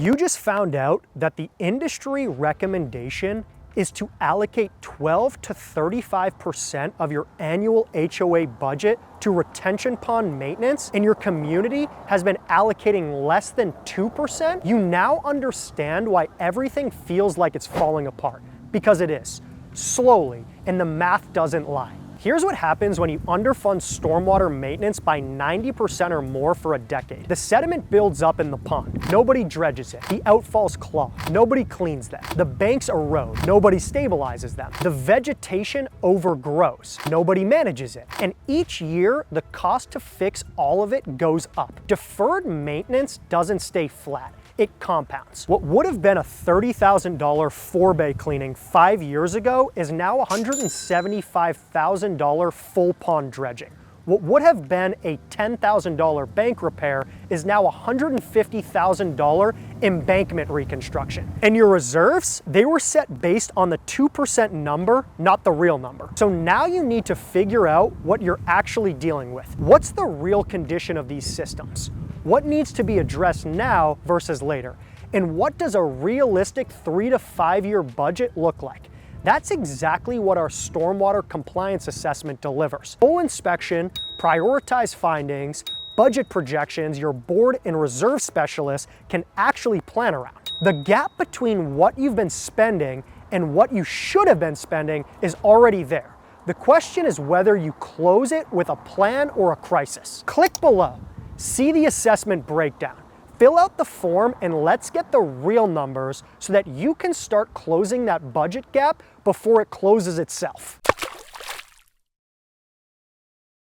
You just found out that the industry recommendation is to allocate 12 to 35% of your annual HOA budget to retention pond maintenance, and your community has been allocating less than 2%, you now understand why everything feels like it's falling apart. Because it is, slowly, and the math doesn't lie. Here's what happens when you underfund stormwater maintenance by 90% or more for a decade. The sediment builds up in the pond. Nobody dredges it. The outfalls clog. Nobody cleans them. The banks erode. Nobody stabilizes them. The vegetation overgrows. Nobody manages it. And each year, the cost to fix all of it goes up. Deferred maintenance doesn't stay flat. It compounds. What would have been a $30,000 4-bay cleaning 5 years ago is now $175,000 full pond dredging. What would have been a $10,000 bank repair is now $150,000 embankment reconstruction. And your reserves, they were set based on the 2% number, not the real number. So now you need to figure out what you're actually dealing with. What's the real condition of these systems? What needs to be addressed now versus later? And what does a realistic 3 to 5 year budget look like? That's exactly what our stormwater compliance assessment delivers. Full inspection, prioritized findings, budget projections your board and reserve specialists can actually plan around. The gap between what you've been spending and what you should have been spending is already there. The question is whether you close it with a plan or a crisis. Click below. See the assessment breakdown. Fill out the form and let's get the real numbers so that you can start closing that budget gap before it closes itself.